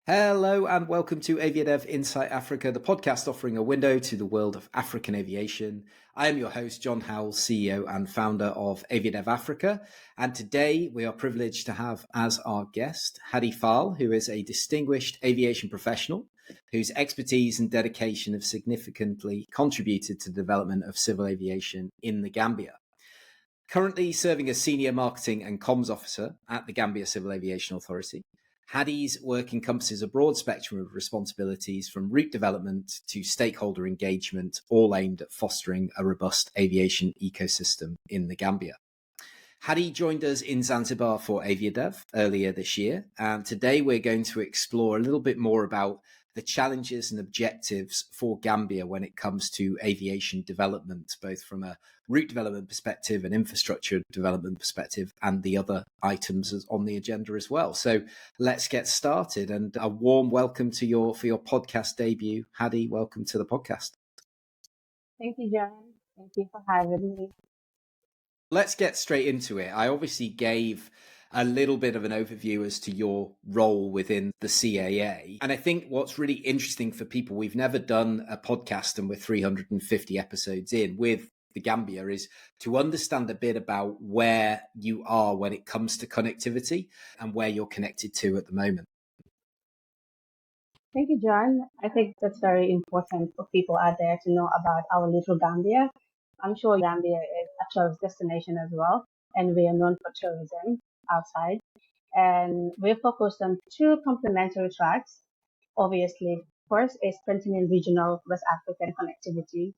Hello and welcome to Aviadev Insight Africa, the podcast offering a window to the world of African aviation. I am your host, John Howell, CEO and founder of Aviadev Africa. And today we are privileged to have as our guest, Haddy Faal, who is a distinguished aviation professional whose expertise and dedication have significantly contributed to the development of civil aviation in the Gambia. Currently serving as Senior Marketing and Comms Officer at the Gambia Civil Aviation Authority, Haddy's work encompasses a broad spectrum of responsibilities from route development to stakeholder engagement, all aimed at fostering a robust aviation ecosystem in the Gambia. Haddy joined us in Zanzibar for Aviadev earlier this year, and today we're going to explore a little bit more about the challenges and objectives for Gambia when it comes to aviation development, both from a route development perspective and infrastructure development perspective, and the other items on the agenda as well. So let's get started, and a warm welcome to your podcast debut. Haddy, welcome to the podcast. Thank you, John. Thank you for having me. Let's get straight into it. I obviously gave a little bit of an overview as to your role within the CAA. And I think what's really interesting for people, we've never done a podcast and we're 350 episodes in with the Gambia, is to understand a bit about where you are when it comes to connectivity and where you're connected to at the moment. Thank you, John. I think that's very important for people out there to know about our little Gambia. I'm sure Gambia is a tourist destination as well, and we are known for tourism outside. And we're focused on two complementary tracks. Obviously, first is strengthening regional West African connectivity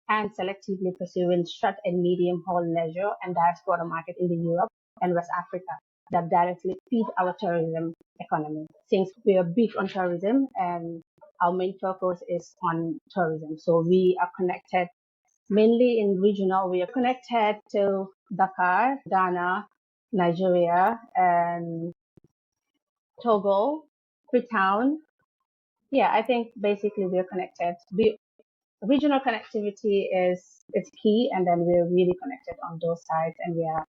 and selectively pursuing short and medium haul leisure and diaspora market in the Europe and West Africa that directly feed our tourism economy. Since we are big on tourism and our main focus is on tourism. So we are connected mainly in regional. We are connected to Dakar, Ghana, Nigeria, and Togo, Freetown. Yeah, I think basically we're connected. Regional connectivity is key, and then we're really connected on those sides. And we are,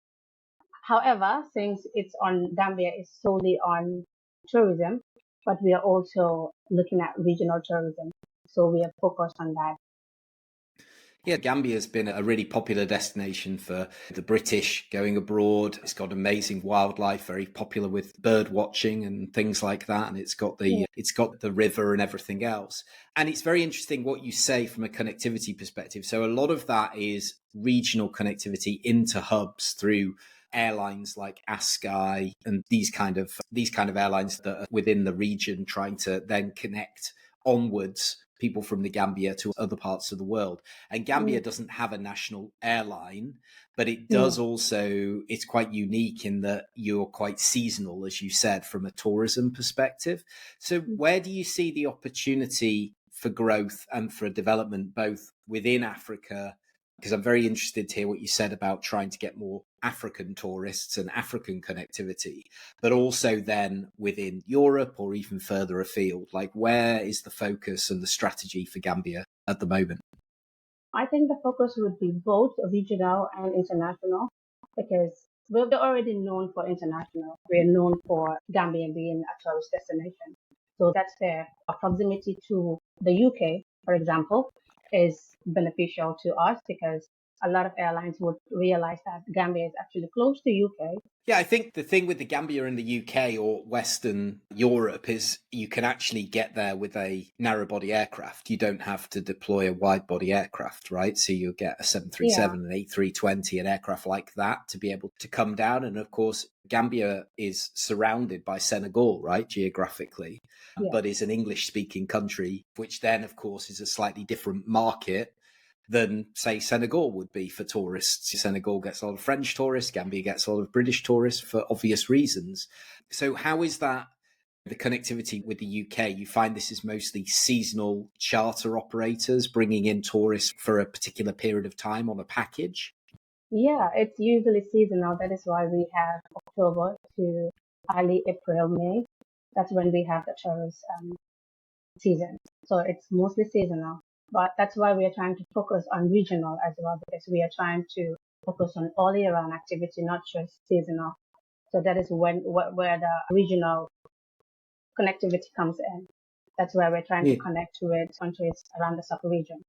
however, since it's on Gambia is solely on tourism, but we are also looking at regional tourism. So we are focused on that. Yeah, Gambia has been a really popular destination for the British going abroad. It's got amazing wildlife, very popular with bird watching and things like that. And it's got the river and everything else. And it's very interesting what you say from a connectivity perspective. So a lot of that is regional connectivity into hubs through airlines like Askai and these kind of airlines that are within the region, trying to then connect onwards people from the Gambia to other parts of the world. And Gambia doesn't have a national airline, but it does also, it's quite unique in that you're quite seasonal, as you said, from a tourism perspective. So where do you see the opportunity for growth and for development, both within Africa? Because I'm very interested to hear what you said about trying to get more African tourists and African connectivity, but also then within Europe or even further afield. Like, where is the focus and the strategy for Gambia at the moment? I think the focus would be both regional and international, because we're already known for international. We're known for Gambia being a tourist destination. So that's there. Our proximity to the UK, for example, is beneficial to us because a lot of airlines would realize that Gambia is actually close to UK. Yeah, I think the thing with the Gambia in the UK or Western Europe is you can actually get there with a narrow body aircraft. You don't have to deploy a wide body aircraft, right? So you'll get a 737, an A320, an aircraft like that to be able to come down. And of course, Gambia is surrounded by Senegal, right, geographically, but is an English speaking country, which then, of course, is a slightly different market than, say, Senegal would be for tourists. Senegal gets a lot of French tourists, Gambia gets a lot of British tourists for obvious reasons. So how is that, the connectivity with the UK? You find this is mostly seasonal charter operators bringing in tourists for a particular period of time on a package? Yeah, it's usually seasonal. That is why we have October to early April, May. That's when we have the tourist season. So it's mostly seasonal. But that's why we are trying to focus on regional as well, because we are trying to focus on all year round activity, not just seasonal. So that is where the regional connectivity comes in. That's where we're trying to connect with countries around the sub-region.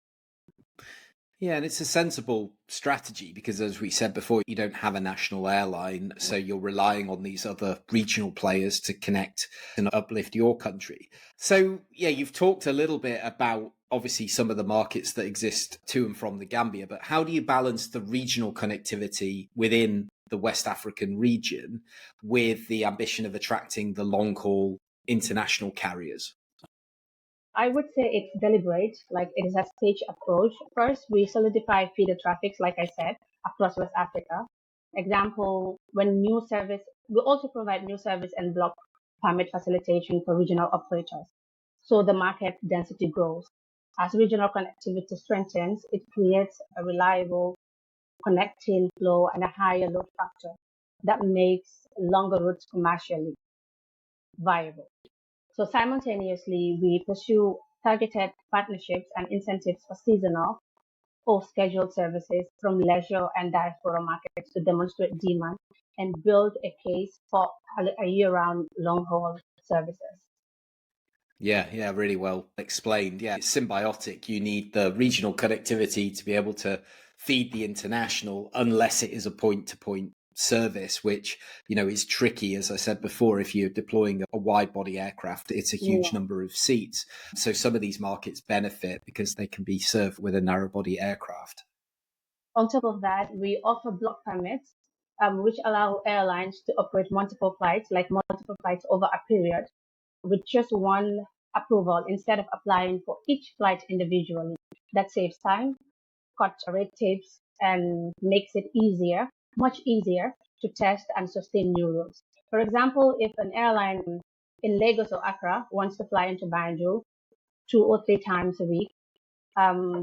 Yeah, and it's a sensible strategy because, as we said before, you don't have a national airline, so you're relying on these other regional players to connect and uplift your country. So, yeah, you've talked a little bit about obviously some of the markets that exist to and from the Gambia, but how do you balance the regional connectivity within the West African region with the ambition of attracting the long-haul international carriers? I would say it's deliberate, like it is a stage approach. First, we solidify feeder traffics, like I said, across West Africa. Example, when new service, we also provide new service and block permit facilitation for regional operators. So the market density grows. As regional connectivity strengthens, it creates a reliable connecting flow and a higher load factor that makes longer routes commercially viable. So simultaneously, we pursue targeted partnerships and incentives for seasonal or scheduled services from leisure and diaspora markets to demonstrate demand and build a case for a year-round long-haul services. Yeah, really well explained. Yeah, it's symbiotic. You need the regional connectivity to be able to feed the international, unless it is a point-to-point service, which, is tricky. As I said before, if you're deploying a wide body aircraft, it's a huge number of seats. So some of these markets benefit because they can be served with a narrow body aircraft. On top of that, we offer block permits, which allow airlines to operate multiple flights over a period with just one approval instead of applying for each flight individually. That saves time, cuts red tapes, and makes it much easier to test and sustain new routes. For example, if an airline in Lagos or Accra wants to fly into Banjul 2 or 3 times a week,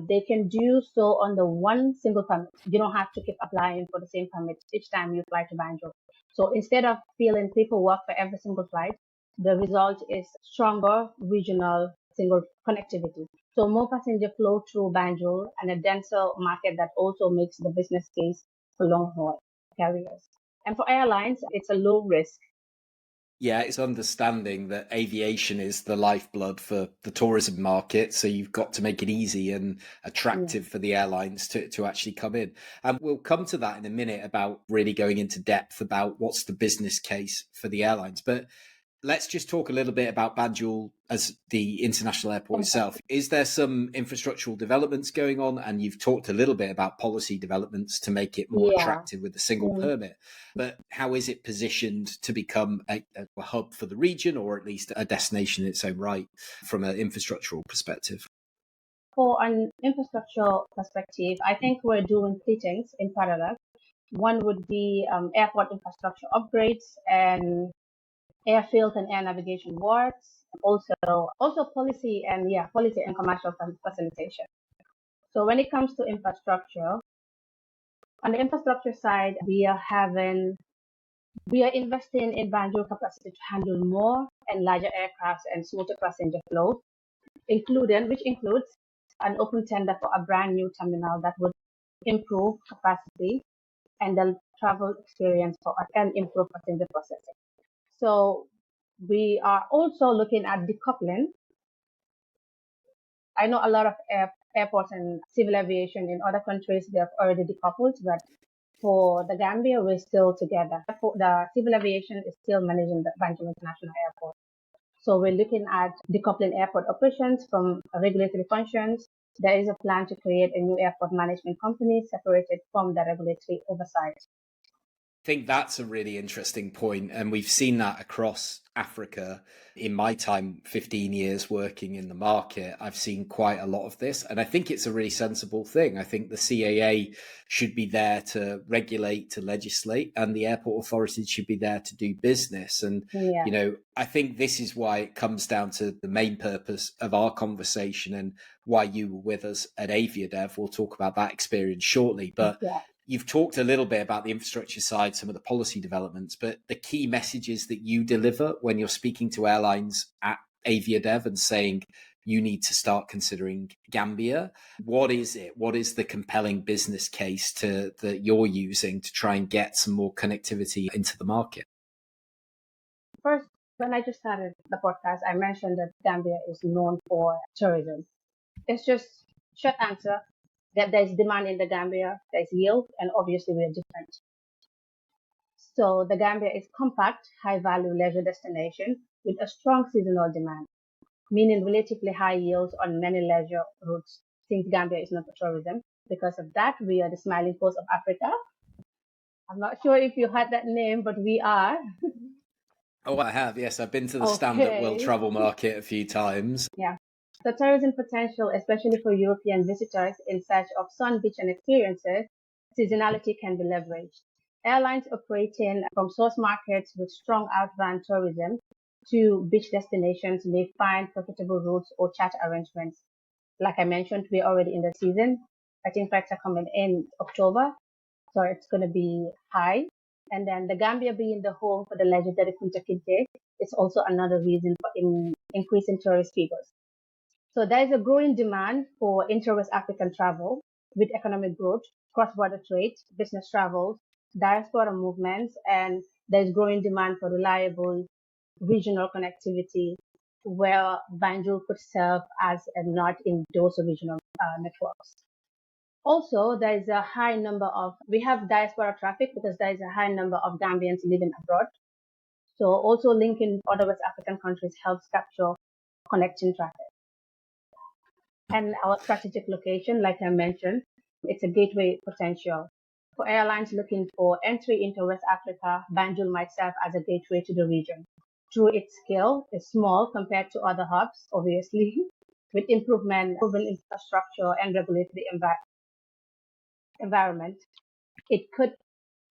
they can do so on the one single permit. You don't have to keep applying for the same permit each time you fly to Banjul. So instead of filling paperwork for every single flight, the result is stronger regional single connectivity. So more passenger flow through Banjul and a denser market that also makes the business case for long haul carriers. And for airlines, it's a low risk. Yeah, it's understanding that aviation is the lifeblood for the tourism market. So you've got to make it easy and attractive for the airlines to actually come in. And we'll come to that in a minute about really going into depth about what's the business case for the airlines. But let's just talk a little bit about Banjul as the international airport itself. Is there some infrastructural developments going on? And you've talked a little bit about policy developments to make it more attractive with the single permit. But how is it positioned to become a hub for the region, or at least a destination in its own right from an infrastructural perspective? For an infrastructure perspective, I think we're doing 3 things in parallel. One would be airport infrastructure upgrades and airfield and air navigation works, also policy and commercial facilitation. So when it comes to infrastructure, on the infrastructure side, we are investing in Banjul capacity to handle more and larger aircrafts and smoother passenger flows, which includes an open tender for a brand new terminal that would improve capacity and the travel experience and improve passenger processing. So we are also looking at decoupling. I know a lot of airports and civil aviation in other countries, they have already decoupled, but for the Gambia, we're still together. The civil aviation is still managing the Banjul International Airport. So we're looking at decoupling airport operations from regulatory functions. There is a plan to create a new airport management company separated from the regulatory oversight. I think that's a really interesting point, and we've seen that across Africa. In my time, 15 years working in the market, I've seen quite a lot of this, and I think it's a really sensible thing. I think the CAA should be there to regulate, to legislate, and the airport authorities should be there to do business. And, I think this is why it comes down to the main purpose of our conversation and why you were with us at Aviadev. We'll talk about that experience shortly, but you've talked a little bit about the infrastructure side, some of the policy developments, but the key messages that you deliver when you're speaking to airlines at Aviadev and saying you need to start considering Gambia, what is it? What is the compelling business case that you're using to try and get some more connectivity into the market? First, When I just started the podcast, I mentioned that Gambia is known for tourism. It's just short answer that there's demand in the Gambia, there's yield, and obviously we're different. So the Gambia is compact, high value leisure destination with a strong seasonal demand, meaning relatively high yields on many leisure routes since Gambia is not for tourism. Because of that, we are the smiling coast of Africa. I'm not sure if you had that name, but we are. Oh, I have. Yes, I've been to the stand at World Okay. Travel Market a few times. Yeah. The tourism potential, especially for European visitors in search of sun, beach, and experiences, seasonality can be leveraged. Airlines operating from source markets with strong outbound tourism to beach destinations may find profitable routes or charter arrangements. Like I mentioned, we're already in the season. I think flights are coming in October, so it's going to be high. And then the Gambia being the home for the legendary Kunta Kinte is also another reason for increasing tourist figures. So there is a growing demand for inter-West African travel with economic growth, cross-border trade, business travel, diaspora movements, and there is growing demand for reliable regional connectivity where Banjul could serve as a node in those regional networks. Also, there is a high number of, we have diaspora traffic because there is a high number of Gambians living abroad. So also linking other West African countries helps capture connecting traffic. And our strategic location, like I mentioned, it's a gateway potential. For airlines looking for entry into West Africa, Banjul might serve as a gateway to the region. Through its scale, it's small compared to other hubs, obviously, with proven infrastructure and regulatory environment, it could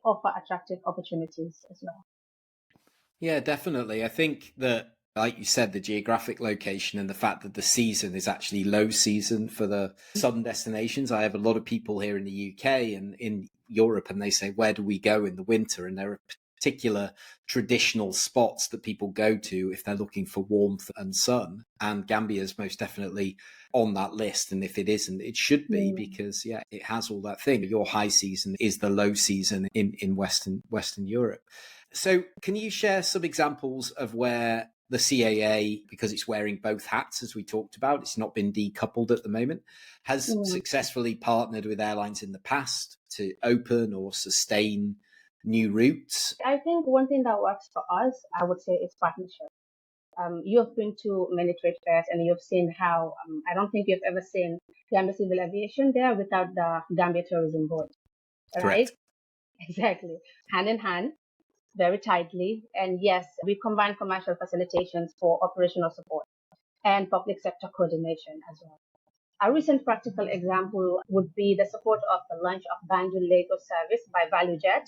offer attractive opportunities as well. Yeah, definitely. I think that, like you said, the geographic location and the fact that the season is actually low season for the southern destinations. I have a lot of people here in the UK and in Europe, and they say, where do we go in the winter? And there are particular traditional spots that people go to if they're looking for warmth and sun. And Gambia is most definitely on that list. And if it isn't, it should be, because yeah, it has all that thing. Your high season is the low season in Western Europe. So can you share some examples of where the CAA, because it's wearing both hats, as we talked about, it's not been decoupled at the moment, has successfully partnered with airlines in the past to open or sustain new routes? I think one thing that works for us, I would say, is partnership. You've been to many trade fairs and you've seen how, I don't think you've ever seen Gambia Civil Aviation there without the Gambia Tourism Board, right? Correct. Exactly. Hand in hand, very tightly. And yes, we combine commercial facilitations for operational support and public sector coordination as well. A recent practical example would be the support of the launch of Banjul Lagos service by ValueJet.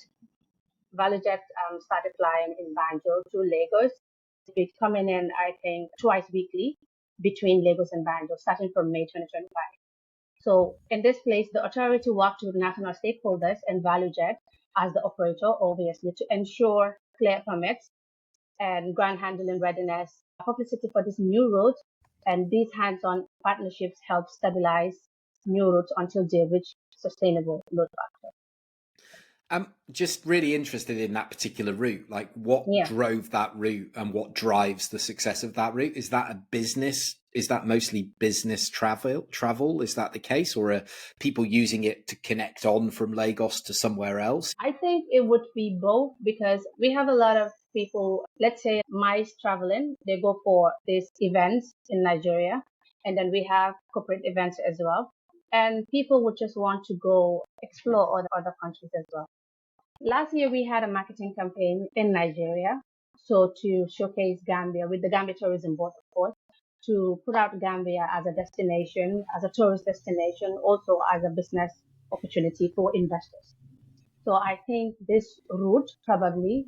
ValueJet started flying in Banjul to Lagos. It's coming in, I think, twice weekly between Lagos and Banjul, starting from May 2025. So in this place, the authority worked with national stakeholders and ValueJet as the operator, obviously, to ensure clear permits and ground handling readiness, publicity for this new route, and these hands-on partnerships help stabilize new routes until they reach sustainable load factor. I'm just really interested in that particular route. Like, what drove that route and what drives the success of that route? Is that a business? Is that mostly business travel? Is that the case? Or are people using it to connect on from Lagos to somewhere else? I think it would be both, because we have a lot of people, let's say mice traveling, they go for these events in Nigeria, and then we have corporate events as well. And people would just want to go explore other countries as well. Last year, we had a marketing campaign in Nigeria. So to showcase Gambia with the Gambia Tourism Board, of course, to put out Gambia as a destination, as a tourist destination, also as a business opportunity for investors. So I think this route probably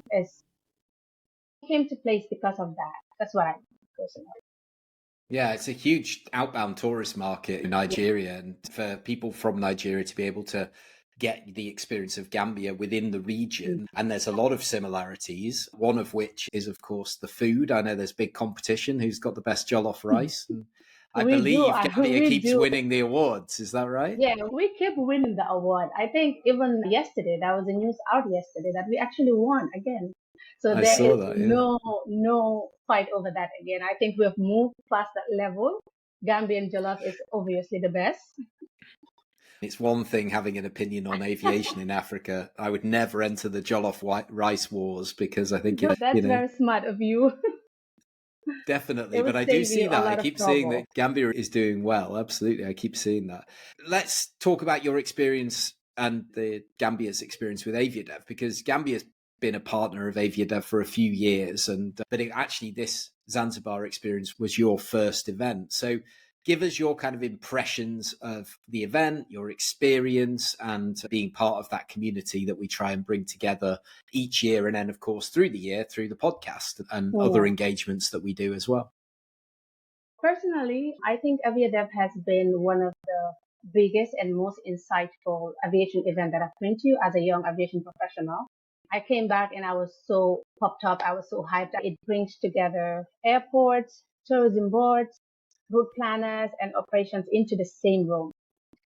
came to place because of that. That's what I personally. Yeah, it's a huge outbound tourist market in Nigeria, and for people from Nigeria to be able to get the experience of Gambia within the region. And there's a lot of similarities, one of which is, of course, the food. I know there's big competition who's got the best jollof rice. And I believe Gambia keeps winning the awards. Is that right? Yeah, we keep winning the award. I think even yesterday, there was a news out yesterday that we actually won again. So there is no fight over that again. I think we've moved past that level. Gambian jollof is obviously the best. It's one thing having an opinion on aviation in Africa. I would never enter the jollof rice wars because I think That's very smart of you. definitely. It But would I do save see you a that. I lot of keep seeing that trouble. Gambia is doing well. Absolutely. I keep seeing that. Let's talk about your experience and the Gambia's experience with Aviadev, because Gambia's been a partner of Aviadev for a few years. But actually this Zanzibar experience was your first event. So give us your kind of impressions of the event, your experience, and being part of that community that we try and bring together each year. And then, of course, through the year, through the podcast and other engagements that we do as well. Personally, I think Aviadev has been one of the biggest and most insightful aviation event that I've been to as a young aviation professional. I came back and I was so popped up. I was so hyped. It brings together airports, tourism boards, route planners, and operations into the same room.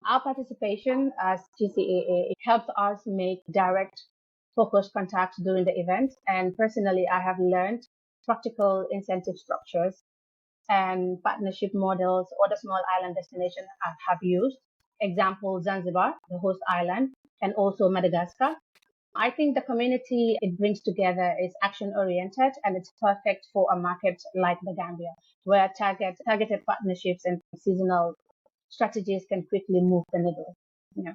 Our participation as GCAA helps us make direct focus contacts during the event. And personally, I have learned practical incentive structures and partnership models other small island destinations have used. Example, Zanzibar, the host island, and also Madagascar. I think the community it brings together is action oriented and it's perfect for a market like the Gambia, where targeted partnerships and seasonal strategies can quickly move the needle. Yeah.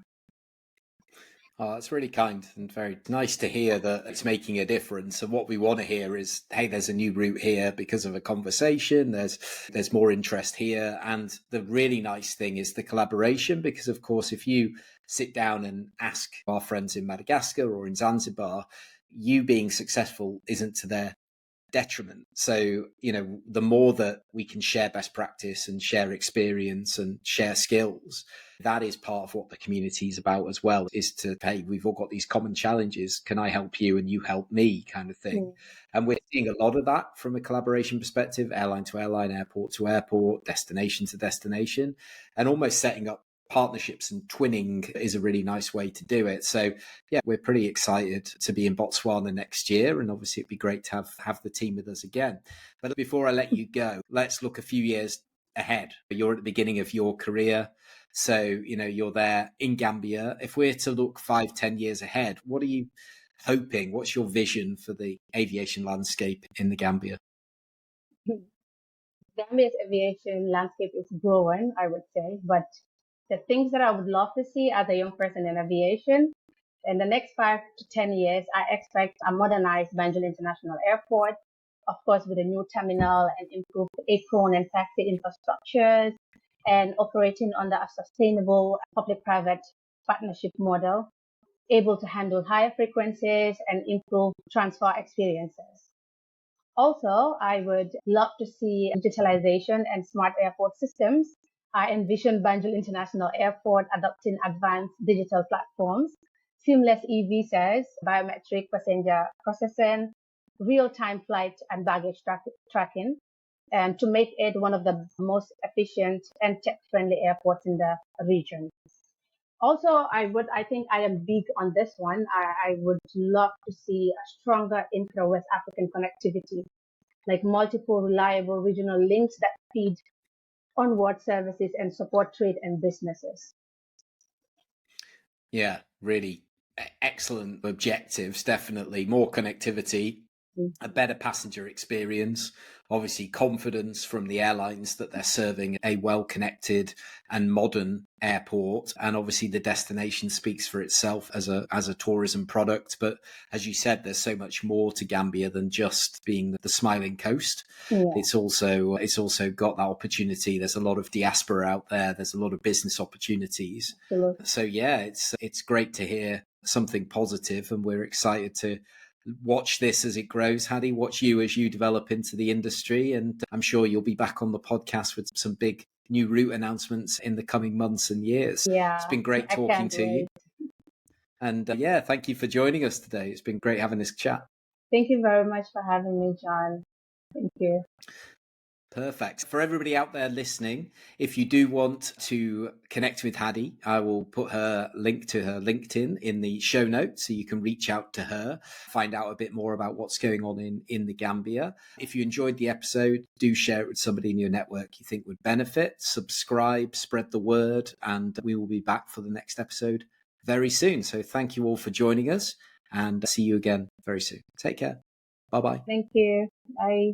Oh, that's really kind and very nice to hear that it's making a difference. And what we want to hear is, hey, there's a new route here because of a conversation. There's more interest here. And the really nice thing is the collaboration, because of course, if you sit down and ask our friends in Madagascar or in Zanzibar, you being successful isn't to their detriment. So, the more that we can share best practice and share experience and share skills, that is part of what the community is about as well, is to, hey, we've all got these common challenges. Can I help you and you help me kind of thing? And we're seeing a lot of that from a collaboration perspective, airline to airline, airport to airport, destination to destination, and almost setting up partnerships and twinning is a really nice way to do it. So yeah, we're pretty excited to be in Botswana next year, and obviously it'd be great to have the team with us again. But before I let you go, let's look a few years ahead. You're at the beginning of your career, so you're there in Gambia. If we're to look 5-10 years ahead, what are you hoping? What's your vision for the aviation landscape in the Gambia? Gambia's aviation landscape is growing, I would say, but the things that I would love to see as a young person in aviation in the next 5 to 10 years, I expect a modernized Banjul International Airport, of course, with a new terminal and improved apron and taxi infrastructures, and operating under a sustainable public-private partnership model, able to handle higher frequencies and improve transfer experiences. Also, I would love to see digitalization and smart airport systems. I envision Banjul International Airport adopting advanced digital platforms, seamless e-visas, biometric passenger processing, real-time flight and baggage tracking, and to make it one of the most efficient and tech-friendly airports in the region. Also, I think I am big on this one. I would love to see a stronger intra-West African connectivity, like multiple reliable regional links that feed onward services and support trade and businesses. Yeah, really excellent objectives. Definitely more connectivity, a better passenger experience, obviously confidence from the airlines that they're serving a well-connected and modern airport, and obviously the destination speaks for itself as a tourism product. But as you said, there's so much more to Gambia than just being the smiling coast. It's also got that opportunity. There's a lot of diaspora out there. There's a lot of business opportunities. Absolutely. So yeah, it's great to hear something positive, and we're excited to watch this as it grows. Haddy, watch you as you develop into the industry, and I'm sure you'll be back on the podcast with some big new route announcements in the coming months and years. Yeah, It's been great talking to you. And yeah, thank you for joining us today. It's been great having this chat. Thank you very much for having me, John. Thank you. Perfect. For everybody out there listening, if you do want to connect with Haddy, I will put her link to her LinkedIn in the show notes so you can reach out to her, find out a bit more about what's going on in the Gambia. If you enjoyed the episode, do share it with somebody in your network you think would benefit, subscribe, spread the word, and we will be back for the next episode very soon. So thank you all for joining us and see you again very soon. Take care. Bye-bye. Thank you. Bye.